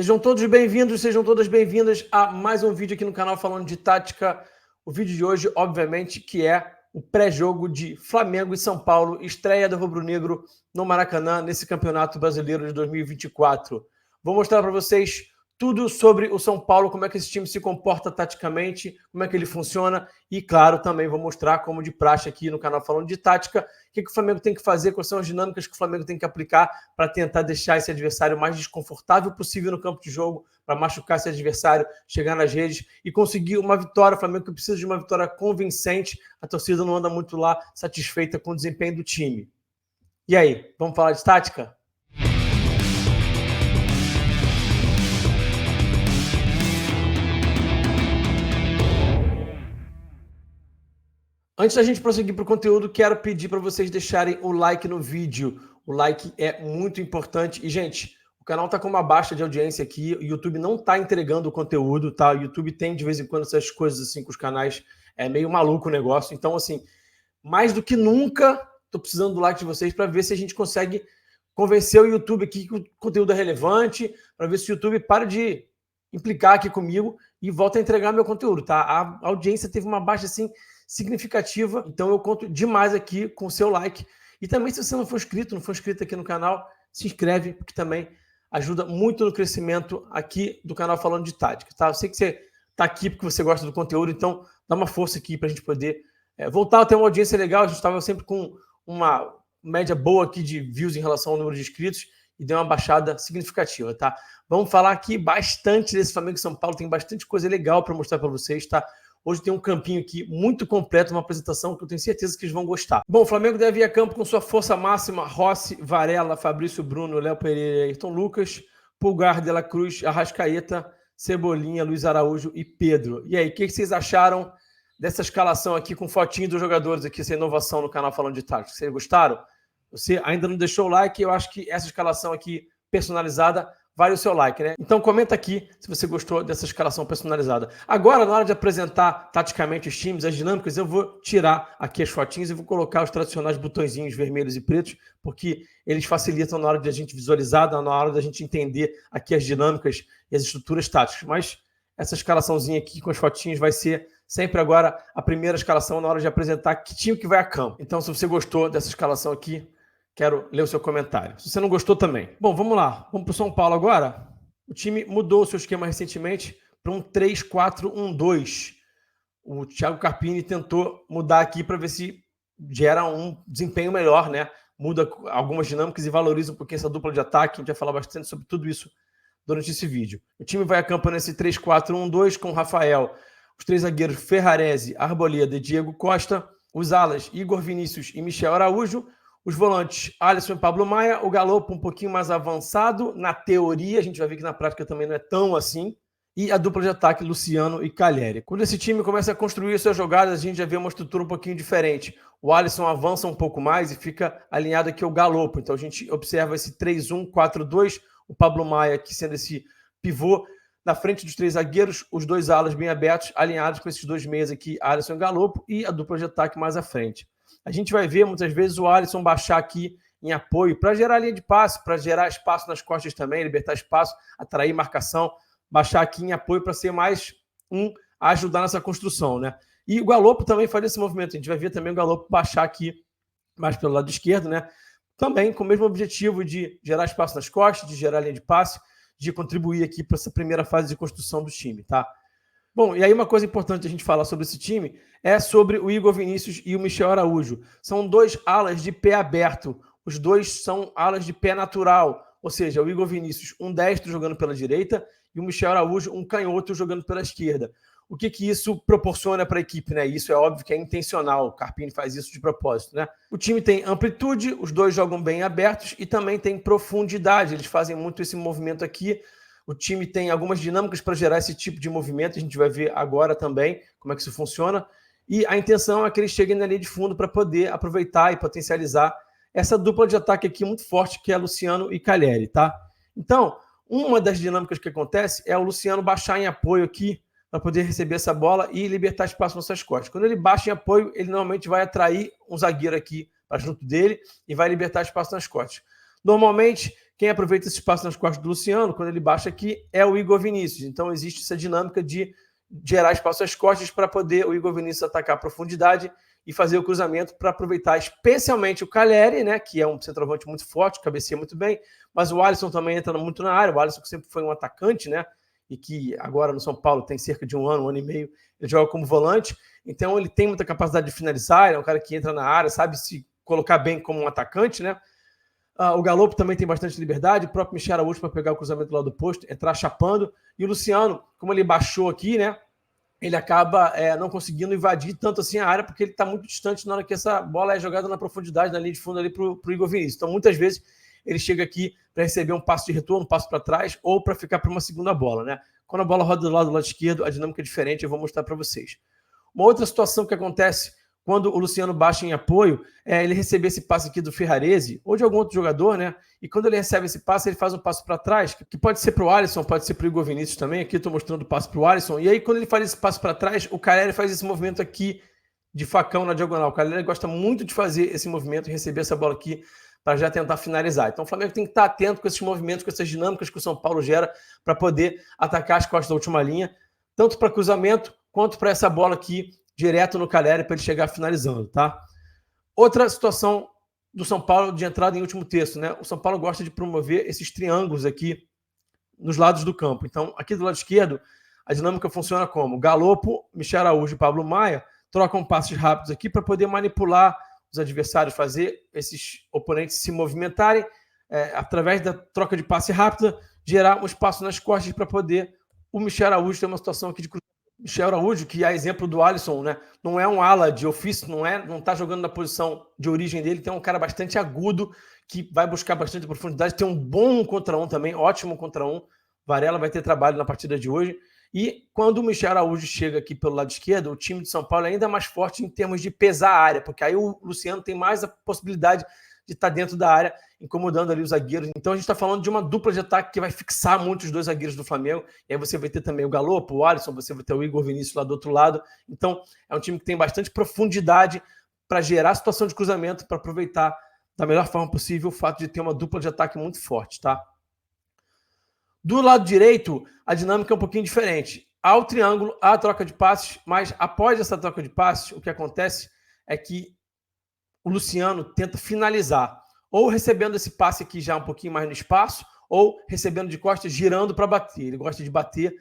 Sejam todos bem-vindos, sejam todas bem-vindas a mais um vídeo aqui no canal falando de tática. O vídeo de hoje, obviamente, que é o pré-jogo de Flamengo e São Paulo, estreia do rubro-negro no Maracanã, nesse Campeonato Brasileiro de 2024. Vou mostrar para vocês tudo sobre o São Paulo, como é que esse time se comporta taticamente, como é que ele funciona e, claro, também vou mostrar, como de praxe aqui no canal falando de tática, o que o Flamengo tem que fazer, quais são as dinâmicas que o Flamengo tem que aplicar para tentar deixar esse adversário o mais desconfortável possível no campo de jogo, para machucar esse adversário, chegar nas redes e conseguir uma vitória. O Flamengo que precisa de uma vitória convincente, a torcida não anda muito lá satisfeita com o desempenho do time. E aí, vamos falar de tática? Antes da gente prosseguir para o conteúdo, quero pedir para vocês deixarem o like no vídeo. O like é muito importante. E, gente, o canal está com uma baixa de audiência aqui. O YouTube não está entregando o conteúdo, tá? O YouTube tem, de vez em quando, essas coisas assim com os canais. É meio maluco o negócio. Então, assim, mais do que nunca, estou precisando do like de vocês para ver se a gente consegue convencer o YouTube aqui que o conteúdo é relevante, para ver se o YouTube para de implicar aqui comigo e volta a entregar meu conteúdo, tá? A audiência teve uma baixa, assim, significativa, então eu conto demais aqui com o seu like. E também, se você não for inscrito aqui no canal, se inscreve, porque também ajuda muito no crescimento aqui do canal falando de tática, tá? Eu sei que você está aqui porque você gosta do conteúdo, então dá uma força aqui para a gente poder voltar a ter uma audiência legal. A gente estava sempre com uma média boa aqui de views em relação ao número de inscritos e deu uma baixada significativa, tá? Vamos falar aqui bastante desse Flamengo e São Paulo, tem bastante coisa legal para mostrar para vocês, tá? Hoje tem um campinho aqui muito completo, uma apresentação que eu tenho certeza que eles vão gostar. Bom, o Flamengo deve ir a campo com sua força máxima: Rossi, Varela, Fabrício Bruno, Léo Pereira, Ayrton Lucas, Pulgar, De La Cruz, Arrascaeta, Cebolinha, Luiz Araújo e Pedro. E aí, o que vocês acharam dessa escalação aqui com fotinho dos jogadores aqui, essa inovação no canal falando de tática? Vocês gostaram? Você ainda não deixou o like? Eu acho que essa escalação aqui personalizada vale o seu like, né? Então comenta aqui se você gostou dessa escalação personalizada. Agora, na hora de apresentar taticamente os times, as dinâmicas, eu vou tirar aqui as fotinhas e vou colocar os tradicionais botõezinhos vermelhos e pretos, porque eles facilitam na hora de a gente visualizar, na hora da gente entender aqui as dinâmicas e as estruturas táticas. Mas essa escalaçãozinha aqui com as fotinhas vai ser sempre agora a primeira escalação na hora de apresentar que time que vai a campo. Então, se você gostou dessa escalação aqui, quero ler o seu comentário. Se você não gostou também. Bom, vamos lá. Vamos para o São Paulo agora. O time mudou o seu esquema recentemente para um 3-4-1-2. O Thiago Carpini tentou mudar aqui para ver se gera um desempenho melhor, né? Muda algumas dinâmicas e valoriza um pouquinho essa dupla de ataque. A gente vai falar bastante sobre tudo isso durante esse vídeo. O time vai a campo nesse 3-4-1-2 com o Rafael, os três zagueiros Ferrarese, Arboleda e Diego Costa, os alas Igor Vinícius e Michel Araújo, os volantes Alisson e Pablo Maia, o Galopo um pouquinho mais avançado, na teoria, a gente vai ver que na prática também não é tão assim, e a dupla de ataque Luciano e Calheri. Quando esse time começa a construir suas jogadas, a gente já vê uma estrutura um pouquinho diferente. O Alisson avança um pouco mais e fica alinhado aqui ao Galopo, então a gente observa esse 3-1-4-2, o Pablo Maia aqui sendo esse pivô na frente dos três zagueiros, os dois alas bem abertos, alinhados com esses dois meias aqui, Alisson e Galopo, e a dupla de ataque mais à frente. A gente vai ver muitas vezes o Alisson baixar aqui em apoio para gerar linha de passe, para gerar espaço nas costas também, libertar espaço, atrair marcação, baixar aqui em apoio para ser mais a ajudar nessa construção, né? E o Galopo também faz esse movimento. A gente vai ver também o Galopo baixar aqui mais pelo lado esquerdo, né? Também com o mesmo objetivo de gerar espaço nas costas, de gerar linha de passe, de contribuir aqui para essa primeira fase de construção do time, tá? Bom, e aí uma coisa importante a gente falar sobre esse time é sobre o Igor Vinícius e o Michel Araújo. São dois alas de pé aberto. Os dois são alas de pé natural. Ou seja, o Igor Vinícius, um destro jogando pela direita, e o Michel Araújo, um canhoto jogando pela esquerda. O que isso proporciona para a equipe, né? Isso é óbvio que é intencional. O Carpini faz isso de propósito, né? O time tem amplitude, os dois jogam bem abertos e também tem profundidade. Eles fazem muito esse movimento aqui. O time tem algumas dinâmicas para gerar esse tipo de movimento. A gente vai ver agora também como é que isso funciona. E a intenção é que eles cheguem na linha de fundo para poder aproveitar e potencializar essa dupla de ataque aqui muito forte, que é Luciano e Calheri, tá? Então, uma das dinâmicas que acontece é o Luciano baixar em apoio aqui para poder receber essa bola e libertar espaço nas suas costas. Quando ele baixa em apoio, ele normalmente vai atrair um zagueiro aqui para junto dele e vai libertar espaço nas costas. Normalmente, Quem aproveita esse espaço nas costas do Luciano, quando ele baixa aqui, é o Igor Vinícius. Então existe essa dinâmica de gerar espaço às costas para poder o Igor Vinícius atacar a profundidade e fazer o cruzamento para aproveitar especialmente o Calleri, né, que é um centroavante muito forte, cabeceia muito bem, mas o Alisson também entra muito na área. O Alisson que sempre foi um atacante, né, e que agora no São Paulo tem cerca de um ano e meio, ele joga como volante, então ele tem muita capacidade de finalizar, ele é um cara que entra na área, sabe se colocar bem como um atacante, né. O Galopo também tem bastante liberdade, o próprio Michel Araújo para pegar o cruzamento do lado do posto, entrar chapando, e o Luciano, como ele baixou aqui, né, ele acaba não conseguindo invadir tanto assim a área, porque ele está muito distante na hora que essa bola é jogada na profundidade, na linha de fundo ali para o Igor Vinícius. Então, muitas vezes, ele chega aqui para receber um passo de retorno, um passo para trás, ou para ficar para uma segunda bola, né? Quando a bola roda do lado esquerdo, a dinâmica é diferente, eu vou mostrar para vocês. Uma outra situação que acontece quando o Luciano baixa em apoio, ele receber esse passe aqui do Ferrarese, ou de algum outro jogador, né? E quando ele recebe esse passe, ele faz um passo para trás, que pode ser para o Alisson, pode ser para o Igor Vinícius também. Aqui estou mostrando o passe para o Alisson. E aí, quando ele faz esse passo para trás, o Calleri faz esse movimento aqui de facão na diagonal. O Calleri gosta muito de fazer esse movimento e receber essa bola aqui para já tentar finalizar. Então o Flamengo tem que estar atento com esses movimentos, com essas dinâmicas que o São Paulo gera para poder atacar as costas da última linha, tanto para cruzamento quanto para essa bola aqui direto no Calleri para ele chegar finalizando, tá? Outra situação do São Paulo de entrada em último terço, né? O São Paulo gosta de promover esses triângulos aqui nos lados do campo. Então, aqui do lado esquerdo, a dinâmica funciona como? Galopo, Michel Araújo e Pablo Maia trocam passes rápidos aqui para poder manipular os adversários, fazer esses oponentes se movimentarem, através da troca de passe rápida, gerar um espaço nas costas para poder o Michel Araújo ter uma situação aqui de cruzamento. Michel Araújo, que é exemplo do Alisson, né? Não é um ala de ofício, não está jogando na posição de origem dele, tem um cara bastante agudo, que vai buscar bastante profundidade, tem um bom contra um também, ótimo contra um. Varela vai ter trabalho na partida de hoje. E quando o Michel Araújo chega aqui pelo lado esquerdo, o time de São Paulo é ainda mais forte em termos de pesar a área, porque aí o Luciano tem mais a possibilidade de estar dentro da área, incomodando ali os zagueiros. Então a gente está falando de uma dupla de ataque que vai fixar muito os dois zagueiros do Flamengo. E aí você vai ter também o Galopo, o Alisson, você vai ter o Igor Vinícius lá do outro lado. Então é um time que tem bastante profundidade para gerar situação de cruzamento, para aproveitar da melhor forma possível o fato de ter uma dupla de ataque muito forte, tá? Do lado direito, a dinâmica é um pouquinho diferente. Há o triângulo, há a troca de passes, mas após essa troca de passes, o que acontece é que o Luciano tenta finalizar, ou recebendo esse passe aqui já um pouquinho mais no espaço, ou recebendo de costas, girando para bater. Ele gosta de bater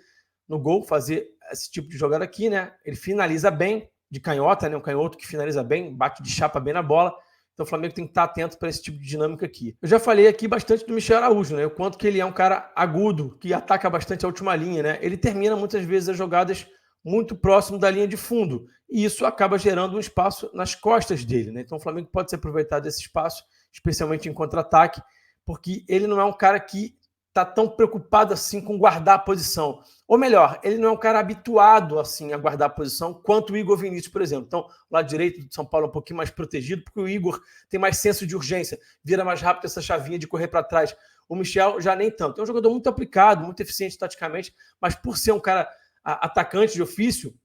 no gol, fazer esse tipo de jogada aqui, né? Ele finaliza bem, de canhota, né? Um canhoto que finaliza bem, bate de chapa bem na bola. Então o Flamengo tem que estar atento para esse tipo de dinâmica aqui. Eu já falei aqui bastante do Michel Araújo, né? O quanto que ele é um cara agudo, que ataca bastante a última linha, né? Ele termina muitas vezes as jogadas muito próximo da linha de fundo. E isso acaba gerando um espaço nas costas dele, né? Então o Flamengo pode se aproveitar desse espaço, especialmente em contra-ataque, porque ele não é um cara que está tão preocupado assim com guardar a posição. Ou melhor, ele não é um cara habituado assim a guardar a posição quanto o Igor Vinícius, por exemplo. Então, o lado direito do São Paulo é um pouquinho mais protegido, porque o Igor tem mais senso de urgência, vira mais rápido essa chavinha de correr para trás. O Michel já nem tanto. É um jogador muito aplicado, muito eficiente taticamente, mas por ser um cara atacante de ofício,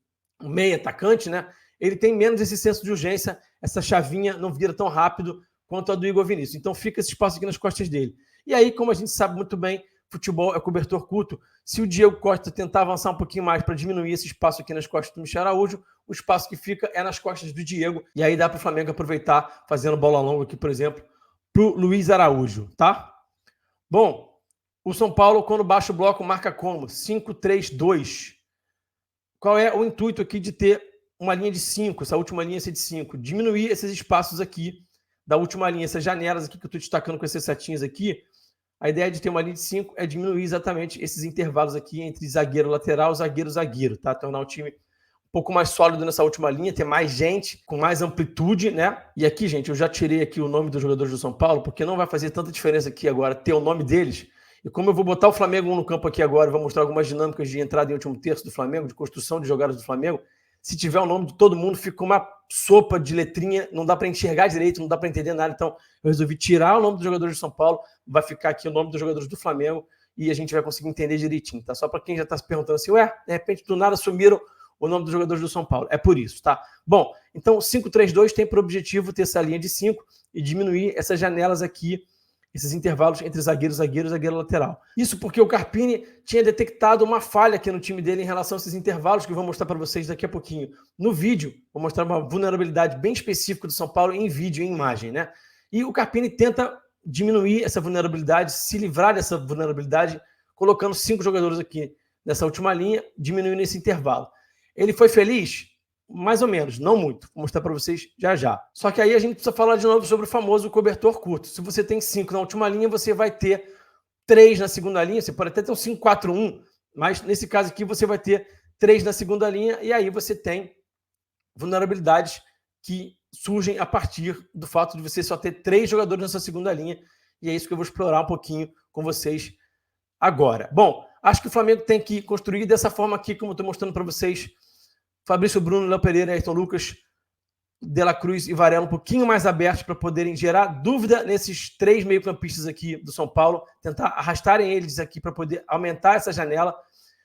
um meio atacante, né? Ele tem menos esse senso de urgência, essa chavinha não vira tão rápido quanto a do Igor Vinícius. Então fica esse espaço aqui nas costas dele. E aí, como a gente sabe muito bem, futebol é cobertor curto. Se o Diego Costa tentar avançar um pouquinho mais para diminuir esse espaço aqui nas costas do Michel Araújo, o espaço que fica é nas costas do Diego. E aí dá para o Flamengo aproveitar, fazendo bola longa aqui, por exemplo, para o Luiz Araújo, tá? Bom, o São Paulo, quando baixa o bloco, marca como? 5-3-2. Qual é o intuito aqui de ter uma linha de 5, essa última linha ser de 5? Diminuir esses espaços aqui da última linha, essas janelas aqui que eu estou destacando com essas setinhas aqui. A ideia de ter uma linha de 5 é diminuir exatamente esses intervalos aqui entre zagueiro lateral, zagueiro, tá? Tornar o time um pouco mais sólido nessa última linha, ter mais gente, com mais amplitude, né? E aqui, gente, eu já tirei aqui o nome dos jogadores do São Paulo, porque não vai fazer tanta diferença aqui agora ter o nome deles. E como eu vou botar o Flamengo no campo aqui agora, vou mostrar algumas dinâmicas de entrada em último terço do Flamengo, de construção de jogadas do Flamengo, se tiver o nome de todo mundo, fica uma sopa de letrinha, não dá para enxergar direito, não dá para entender nada. Então, eu resolvi tirar o nome dos jogadores de São Paulo, vai ficar aqui o nome dos jogadores do Flamengo e a gente vai conseguir entender direitinho, tá? Só para quem já está se perguntando assim, ué, de repente do nada sumiram o nome dos jogadores do São Paulo. É por isso, tá? Bom, então 5-3-2 tem por objetivo ter essa linha de 5 e diminuir essas janelas aqui esses intervalos entre zagueiro, zagueiro e zagueiro lateral. Isso porque o Carpini tinha detectado uma falha aqui no time dele em relação a esses intervalos, que eu vou mostrar para vocês daqui a pouquinho. No vídeo, vou mostrar uma vulnerabilidade bem específica do São Paulo em vídeo e em imagem, né? E o Carpini tenta diminuir essa vulnerabilidade, se livrar dessa vulnerabilidade, colocando 5 jogadores aqui nessa última linha, diminuindo esse intervalo. Ele foi feliz? Mais ou menos, não muito. Vou mostrar para vocês já já. Só que aí a gente precisa falar de novo sobre o famoso cobertor curto. Se você tem 5 na última linha, você vai ter 3 na segunda linha. Você pode até ter um 5-4-1, mas nesse caso aqui você vai ter 3 na segunda linha e aí você tem vulnerabilidades que surgem a partir do fato de você só ter 3 jogadores na sua segunda linha. E é isso que eu vou explorar um pouquinho com vocês agora. Bom, acho que o Flamengo tem que construir dessa forma aqui, como eu estou mostrando para vocês. Fabrício Bruno, Léo Pereira, Ayrton Lucas, De La Cruz e Varela um pouquinho mais abertos para poderem gerar dúvida nesses 3 meio-campistas aqui do São Paulo, tentar arrastarem eles aqui para poder aumentar essa janela.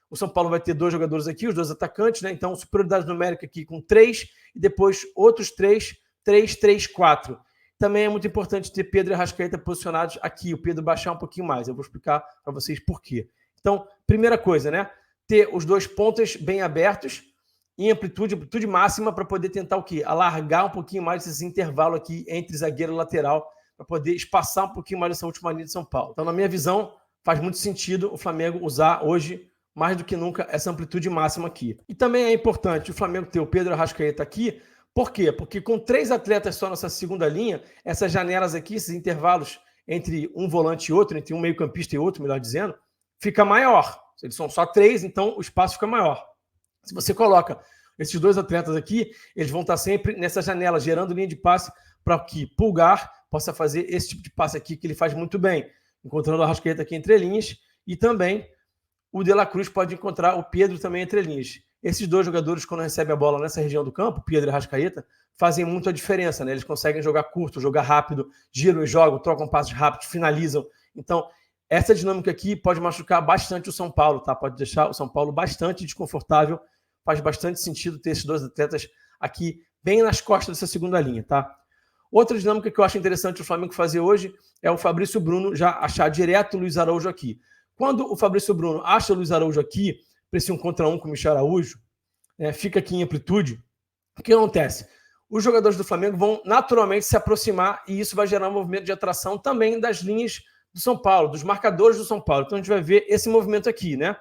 O São Paulo vai ter 2 jogadores aqui, os 2 atacantes, né? Então, superioridade numérica aqui com 3 e depois outros 3, 3, 3, 4. Também é muito importante ter Pedro e Arrascaeta posicionados aqui, o Pedro baixar um pouquinho mais. Eu vou explicar para vocês por quê. Então, primeira coisa, né? Ter os 2 pontas bem abertos, em amplitude máxima, para poder tentar o quê? Alargar um pouquinho mais esse intervalo aqui entre zagueiro e lateral, para poder espaçar um pouquinho mais essa última linha de São Paulo. Então, na minha visão, faz muito sentido o Flamengo usar hoje, mais do que nunca, essa amplitude máxima aqui. E também é importante o Flamengo ter o Pedro Arrascaeta aqui. Por quê? Porque com 3 atletas só nessa segunda linha, essas janelas aqui, esses intervalos entre um volante e outro, entre um meio-campista e outro, melhor dizendo, fica maior. Eles são só 3, então o espaço fica maior. Se você coloca esses 2 atletas aqui, eles vão estar sempre nessa janela, gerando linha de passe para que Pulgar possa fazer esse tipo de passe aqui, que ele faz muito bem, encontrando o Arrascaeta aqui entre linhas, e também o De La Cruz pode encontrar o Pedro também entre linhas. Esses 2 jogadores, quando recebem a bola nessa região do campo, Pedro e Arrascaeta, fazem muita diferença, né? Eles conseguem jogar curto, jogar rápido, giram e jogam, trocam passos rápidos, finalizam. Então, essa dinâmica aqui pode machucar bastante o São Paulo, tá? Pode deixar o São Paulo bastante desconfortável. Faz bastante sentido ter esses 2 atletas aqui bem nas costas dessa segunda linha, tá? Outra dinâmica que eu acho interessante o Flamengo fazer hoje é o Fabrício Bruno já achar direto o Luiz Araújo aqui. Quando o Fabrício Bruno acha o Luiz Araújo aqui, para esse 1 contra 1 com o Michel Araújo, fica aqui em amplitude, o que acontece? Os jogadores do Flamengo vão naturalmente se aproximar e isso vai gerar um movimento de atração também das linhas do São Paulo, dos marcadores do São Paulo. Então a gente vai ver esse movimento aqui, né?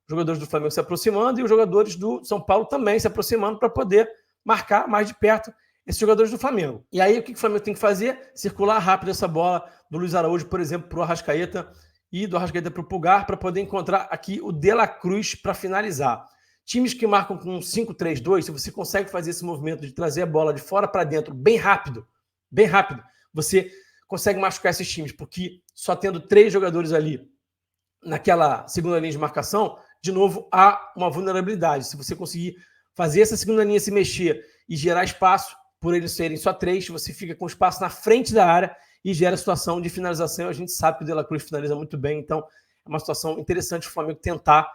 Os jogadores do Flamengo se aproximando e os jogadores do São Paulo também se aproximando para poder marcar mais de perto esses jogadores do Flamengo. E aí o que o Flamengo tem que fazer? Circular rápido essa bola do Luiz Araújo, por exemplo, para o Arrascaeta e do Arrascaeta para o Pulgar, para poder encontrar aqui o De La Cruz para finalizar. Times que marcam com 5-3-2, se você consegue fazer esse movimento de trazer a bola de fora para dentro bem rápido, você consegue machucar esses times, porque só tendo 3 jogadores ali naquela segunda linha de marcação, de novo, há uma vulnerabilidade. Se você conseguir fazer essa segunda linha se mexer e gerar espaço, por eles serem só 3, você fica com espaço na frente da área e gera situação de finalização. A gente sabe que o De La Cruz finaliza muito bem, então é uma situação interessante o Flamengo tentar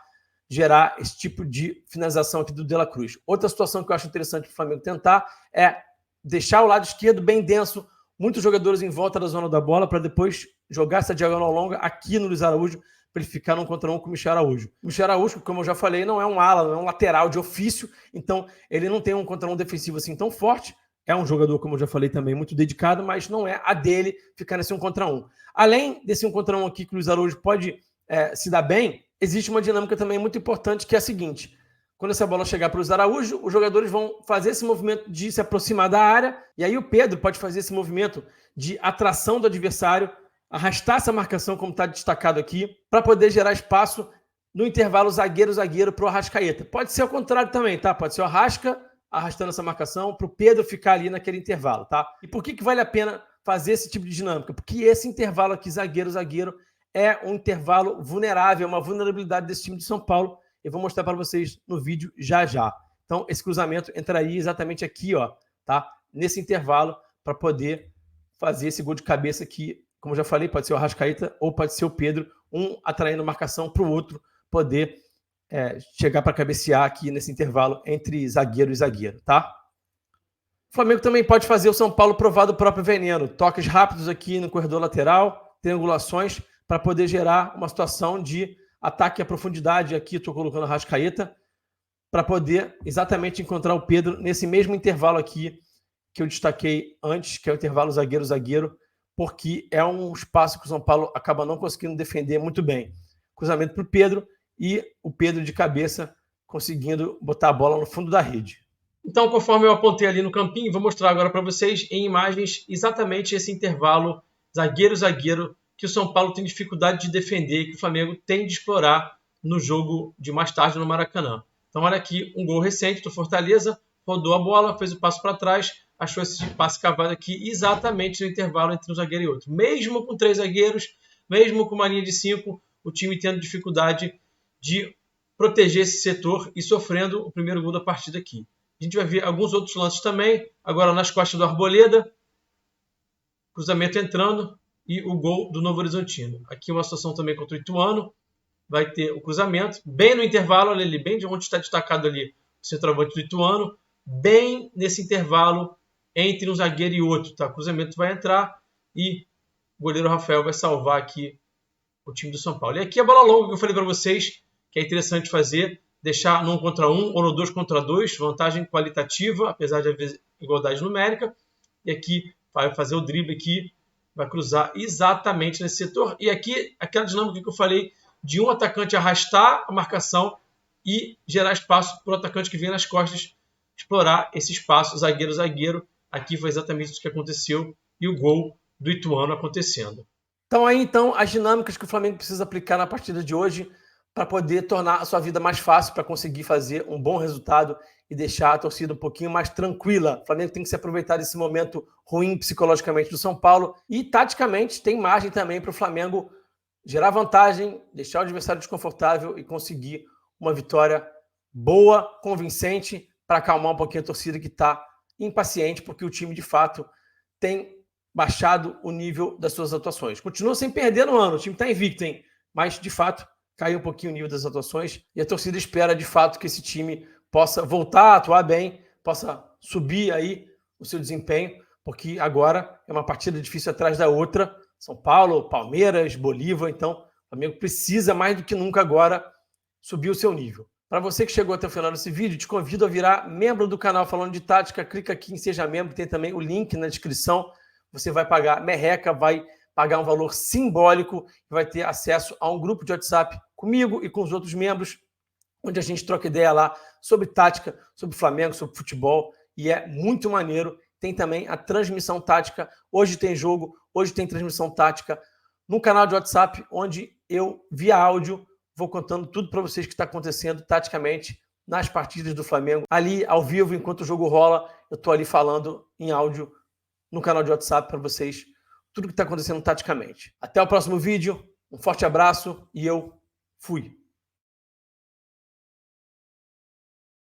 gerar esse tipo de finalização aqui do De La Cruz. Outra situação que eu acho interessante o Flamengo tentar é deixar o lado esquerdo bem denso, muitos jogadores em volta da zona da bola, para depois jogar essa diagonal longa aqui no Luiz Araújo, para ele ficar num contra um com o Michel Araújo. O Michel Araújo, como eu já falei, não é um ala, não é um lateral de ofício, então ele não tem um contra um defensivo assim tão forte. É um jogador, como eu já falei também, muito dedicado, mas não é a dele ficar nesse 1 contra 1. Além desse 1 contra 1 aqui que o Luiz Araújo pode se dar bem, existe uma dinâmica também muito importante, que é a seguinte: quando essa bola chegar para o Luiz Araújo, os jogadores vão fazer esse movimento de se aproximar da área, e aí o Pedro pode fazer esse movimento de atração do adversário, arrastar essa marcação, como está destacado aqui, para poder gerar espaço no intervalo zagueiro-zagueiro para o Arrascaeta. Pode ser ao contrário também, tá? Pode ser o Arrasca arrastando essa marcação para o Pedro ficar ali naquele intervalo, tá? E por que vale a pena fazer esse tipo de dinâmica? Porque esse intervalo aqui, zagueiro-zagueiro, é um intervalo vulnerável, uma vulnerabilidade desse time de São Paulo. Eu vou mostrar para vocês no vídeo já já. Então, esse cruzamento entraria exatamente aqui, ó, tá? Nesse intervalo, para poder fazer esse gol de cabeça aqui. Como eu já falei, pode ser o Arrascaeta ou pode ser o Pedro, um atraindo marcação para o outro poder chegar para cabecear aqui nesse intervalo entre zagueiro e zagueiro, tá? O Flamengo também pode fazer o São Paulo provar do próprio veneno. Toques rápidos aqui no corredor lateral, triangulações para poder gerar uma situação de ataque à profundidade. Aqui estou colocando a Arrascaeta para poder exatamente encontrar o Pedro nesse mesmo intervalo aqui que eu destaquei antes, que é o intervalo zagueiro-zagueiro, porque é um espaço que o São Paulo acaba não conseguindo defender muito bem. Cruzamento para o Pedro e o Pedro de cabeça conseguindo botar a bola no fundo da rede. Então, conforme eu apontei ali no campinho, vou mostrar agora para vocês em imagens exatamente esse intervalo zagueiro-zagueiro que o São Paulo tem dificuldade de defender e que o Flamengo tem de explorar no jogo de mais tarde no Maracanã. Então, olha aqui um gol recente do Fortaleza, rodou a bola, fez o passo para trás, achou esse passe cavado aqui exatamente no intervalo entre um zagueiro e outro. Mesmo com 3 zagueiros, mesmo com uma linha de 5, o time tendo dificuldade de proteger esse setor e sofrendo o primeiro gol da partida aqui. A gente vai ver alguns outros lances também, agora nas costas do Arboleda, cruzamento entrando e o gol do Novo Horizontino. Aqui uma situação também contra o Ituano, vai ter o cruzamento, bem no intervalo, olha ali, bem de onde está destacado ali o centroavante do Ituano, bem nesse intervalo entre um zagueiro e outro, tá? O cruzamento vai entrar e o goleiro Rafael vai salvar aqui o time do São Paulo. E aqui a bola longa que eu falei para vocês, que é interessante fazer, deixar no 1 contra 1 ou no 2 contra 2, vantagem qualitativa, apesar de haver igualdade numérica. E aqui vai fazer o drible aqui, vai cruzar exatamente nesse setor. E aqui, aquela dinâmica que eu falei, de um atacante arrastar a marcação e gerar espaço para o atacante que vem nas costas, explorar esse espaço zagueiro-zagueiro. Aqui foi exatamente isso que aconteceu e o gol do Ituano acontecendo. Então aí as dinâmicas que o Flamengo precisa aplicar na partida de hoje para poder tornar a sua vida mais fácil, para conseguir fazer um bom resultado e deixar a torcida um pouquinho mais tranquila. O Flamengo tem que se aproveitar desse momento ruim psicologicamente do São Paulo e taticamente tem margem também para o Flamengo gerar vantagem, deixar o adversário desconfortável e conseguir uma vitória boa, convincente, para acalmar um pouquinho a torcida que está impaciente, porque o time, de fato, tem baixado o nível das suas atuações. Continua sem perder no ano, o time está invicto, hein? Mas, de fato, caiu um pouquinho o nível das atuações e a torcida espera, de fato, que esse time possa voltar a atuar bem, possa subir aí o seu desempenho, porque agora é uma partida difícil atrás da outra. São Paulo, Palmeiras, Bolívar, então o Flamengo precisa mais do que nunca agora subir o seu nível. Para você que chegou até o final desse vídeo, te convido a virar membro do canal Falando de Tática. Clica aqui em Seja Membro, tem também o link na descrição. Você vai pagar merreca, vai pagar um valor simbólico e vai ter acesso a um grupo de WhatsApp comigo e com os outros membros, onde a gente troca ideia lá sobre tática, sobre Flamengo, sobre futebol, e é muito maneiro. Tem também a transmissão tática. Hoje tem jogo, hoje tem transmissão tática no canal de WhatsApp, onde eu, via áudio, vou contando tudo para vocês que está acontecendo taticamente nas partidas do Flamengo. Ali, ao vivo, enquanto o jogo rola, eu estou ali falando em áudio no canal de WhatsApp para vocês tudo que está acontecendo taticamente. Até o próximo vídeo, um forte abraço e eu fui.